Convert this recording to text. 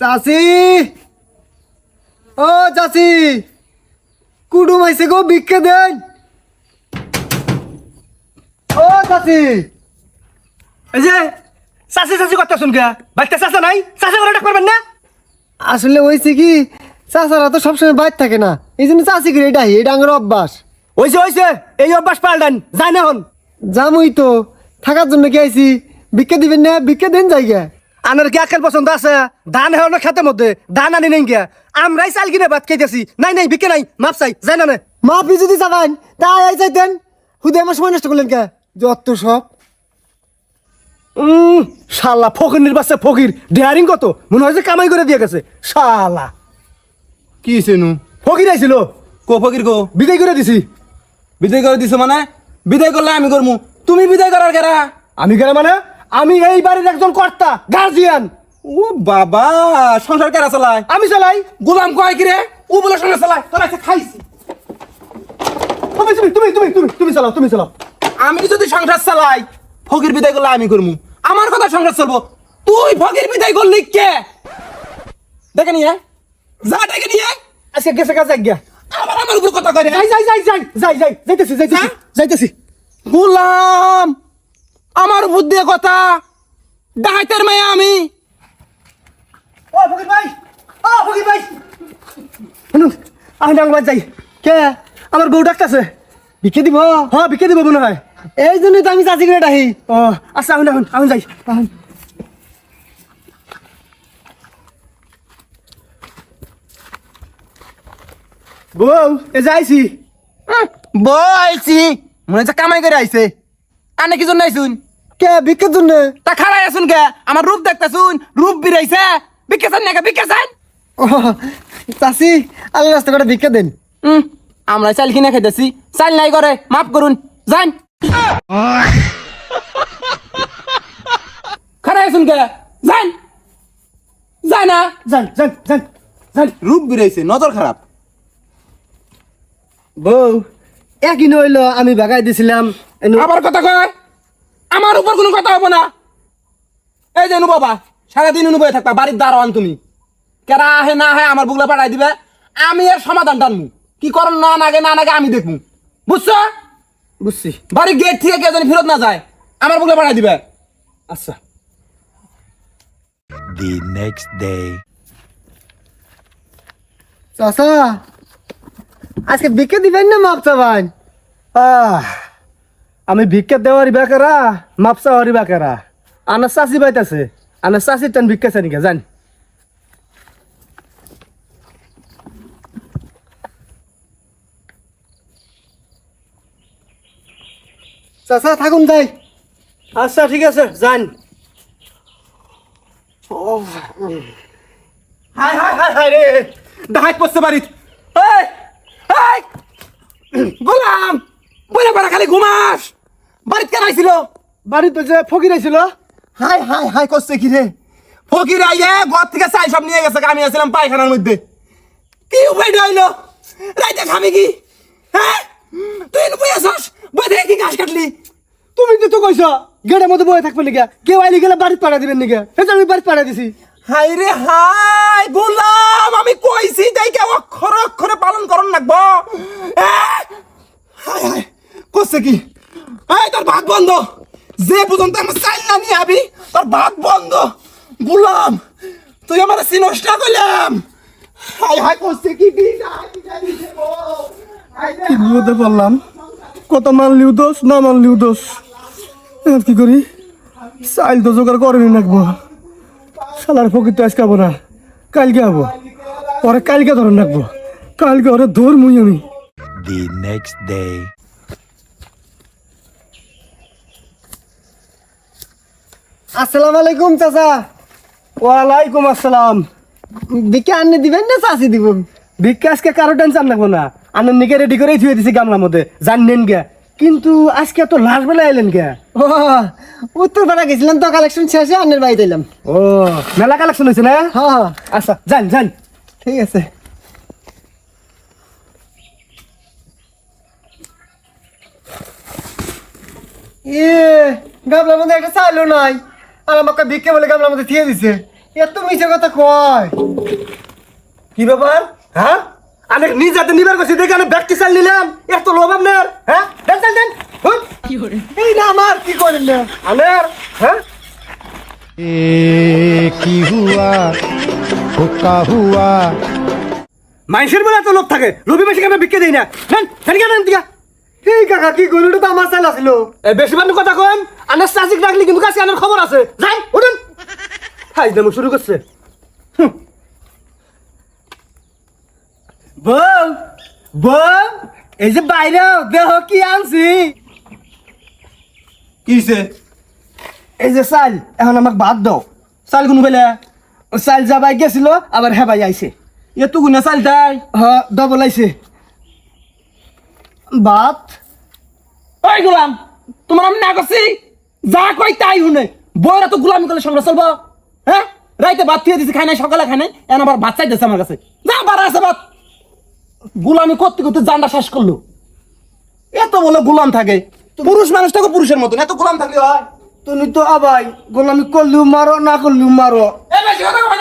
চাচি, ও চাচি, কুটুম আইছে গো, ভিক্ষা দেন। ও চাচি, এই যে চাষি চাষি কথা শুন কে বাচ্চা চাষা নাই চাষা করে ডাক পারবেন না। আসলে হয়েছে কি, চাচারা তো সবসময় বাইর থাকে না, এই জন্য চাচি করে এটা এটা আমার অভ্যাস। হইছে এই অভ্যাস পাল্টান যাই না হন। জামুই তো থাকার জন্য কি আইছি, ভিক্ষা দিবেন না, ভিক্ষা দেন জায়গা। আনার কি আকেল পছন্দ আছে? ধান হেন খাতের মধ্যে ধান আনি নেই গিয়া আমরাই চাল কিনে ভাত খাইতেছি। নাই বিকে নাই, মাপ চাই যাই না। মাপি যদি চাবেন তাই আই চাইতেন, হুদে আমার সময় নষ্ট করলেন কে? যত সব শালা ফকির নির্বাচে ফকির ডেয়ারিং কত মনে হয় যে কামাই করে দিয়ে গেছে শালা। কি হইছেনু? ফকির আইছিল, কো ফকির কো? বিদায় করে দিছি। বিদায় করে দিছো মানে? বিদায় করলে আমি করমু, তুমি বিদায় করার কেরা? আমি কেন মানে? আমি এই বাড়ির একজন কর্তা, গার্জিয়ান। ও বাবা, সংসার কেরা চালায়? আমি চালাই। গোলাম কয় কি রে? ও বলে সংসার চালায়, তোরা এসে খাইছি। তুমি চালাও। আমি যদি সংসার চালাই, ফকির বিদায় করলে আমি করমু, আমার কথা সংসার চলবো। তুই ফকির বিদায় করলি কে? দেখে নিয়ে যা, দেখে নিয়ে আজকে গেছে কাজ এক গিয়া। আমার উপর কথা কয় রে। যাইতেছি। গোলাম আমার উপর দিয়ে কথা, ডাইতের মেয়ে আমি। ও ফকির ভাই, শুনুন, আমি ডাঙ্গবাজ যাই। কে? আমার বউ ডাকতেছে। ভিক্ষা দিব? হ্যাঁ বিকে দিব মনে হয়। এই জন্যই তো আমি চাচি করে ডাহি। ও আচ্ছা, আমি যাই। বউ এ যাইছি। বইছি মনে হচ্ছে কামাই করে আইছে। আনে কি জন্য আইছুন? কে ভিক্ষার জন্য? তা খাড়াই আসুন কে? আমার রূপ দেখতেছুন, রূপ বিরাইছে। বিকেছেন নাকি বিকেছেন? ও চাচি, আল্লাহ রাস্তা করে ভিক্ষা দেন। আমরা চাল কিনে খাইতেছি, চাল নাই করে মাফ করুন, যান। খাড়াই আসুন কে? যান যাই না। যান। রূপ বিরাইছে, নজর খারাপ। বউ একই নইলো, আমি বাগাই দিছিলাম। আবার কথা কয়, আমার উপর কোনো কথা হবো না। এই যে বাবা, সারাদিন অনুভবে থাকবা, বাড়ির দারোয়ান তুমি। কেরা আহে না আহে আমার বুগলা পাঠাই দিবে, আমি এর সমাধান টানমু। কি করন না নাগে আমি দেখমু, বুঝছো? বুঝছি। বাড়ির গেট থেকে কেউ যেন ফেরত না যায়, আমার বুগলা পাঠাই দিবে। আচ্ছা। The next day. চাচা, আজকে ভিক্ষা দিবেন না মাপ চাবেন? আমি ভিক্ষা দেওয়ারই বেকারা, মাপসা হরি বেকারা। আনার চাষি বাইতেছে, আনার চাষির টান ভিক্ষা চাই নিকা, জান। চাচা থাকুন যাই। আচ্ছা ঠিক আছে, যান। হাই রে, ডাহাই পড়ছে বাড়িত। গোলাম বলে পারা খালি ঘুমাস, বাড়িতে কেন আইছিল? বাড়িত যে ফকির আইছিল। হাই করছে কি রে? ফকির আইয়ে ঘর থেকে চাই সব নিয়ে গেছে, আমি আছিলাম পায়খানার মধ্যে। কি উপায় হইলো? রাইতে খাবি কি? হ্যাঁ, তুই বই আসস, বই থেকে কি ঘাস কাটলি? তুমি তো কইছ গেটের মধ্যে বয়ে থাকবে নিকা, কেউ আইলি গেলে বাড়িতে পাঠা দিবেন নিকা, সেটা আমি বাড়িতে পাঠা দিছি। হাই রে হাই গোলাম, আমি কইছি তাই কে অক্ষরে অক্ষরে পালন করন লাগবো। হাই করছে কি? তোর ভাত বন্ধ, যে পর্যন্ত আমার চাইল না নিয়ে আবি তোর ভাত বন্ধ। গোলাম তুই আমার চিনস না কইলাম। হাই করছে কি? কি বিপদে পড়লাম, কত মানলিও দোষ, না মানলিও দোষ। এখন কি করি? চাইল তো জোগাড় করেনি রাখবো। শালার ফকির তো আজকে হবো না, কালকে হবো। পরে কালকে ধরে রাখবো, কালকে ওরে ধরমুই আমি। The next day. আসসালামু আলাইকুম চাচা। ওয়ালাইকুম আসসালাম। ভিক্ষা আনলে দিবেন না চাচি দিব? ভিক্ষা আজকে কারো টেনশন রাখবো না, আনন্দ নিকে রেডি করেই থুয়ে দিছি গামলার মধ্যে, জানেন গে। কিন্তু আজকে তো লাস্ট বেলা এলেন গে? ও উত্তরপাড়া গেছিলাম তো, কালেকশন শেষে আন্নের বাড়িতে এলাম। ও মেলা কালেকশন হয়েছে না? হ্যাঁ আচ্ছা যান। ঠিক আছে। গামলার মধ্যে একটা চাইলো নাই, আর আমাকে ভিক্ষা বলে গামলার মধ্যে থিয়ে দিছে। এত মিছে কথা কয়। কি ব্যাপার হ্যাঁ অনেক নিজাতে নিবার গেছি দেখে আমি ব্যক্তি চাল নিলাম এত লোভ আপনার হ্যাঁ দেন দেন দেন হুই। এই না আমার কি করেন না আনের হ্যাঁ কি হুয়া হুক্কা হুয়া মানুষের বেলা তো লোভ থাকে রবি মাসে আমি বিক্রি দিই না নেন নেন কেন দিয়া এই কাকা কি কইল তো আমার চাল আছিল। বেশি বান্ধব কথা কন আনার চাষিক ডাকলি কিন্তু কাছে আনার খবর আছে যাই উঠুন হাই দেবো শুরু করছে বউ বউ এই যে বাইরে দেহ কি আনছি। কিছে এই যে চাল এখন আমাকে ভাত দাও। চাল কোন বেলে চাল যাবাই গেছিল আবার হেবাই আইছে। এত গুনা চাল তাই হ ডবল আইছে ভাত। ওই গোলাম তোমার আমি না করছি যা কই তাই শুনে বইরা তো গোলামি করলে সংসার চলবো হ্যাঁ রাইতে ভাত খেয়ে দিছি খাই নাই সকালে খাই নাই এখন আবার ভাত চাইতেছে আমার কাছে যা বাড়া আছে ভাত গোলামি করতে করতে জানটা শেষ করলো এত বলে গোলাম থাকে পুরুষ মানুষটাকে পুরুষের মতন এত গোলাম থাকলে হয় তুমি তো আবাই গোলামি করলু মারো না করলু মারো এ বেশি কথা কই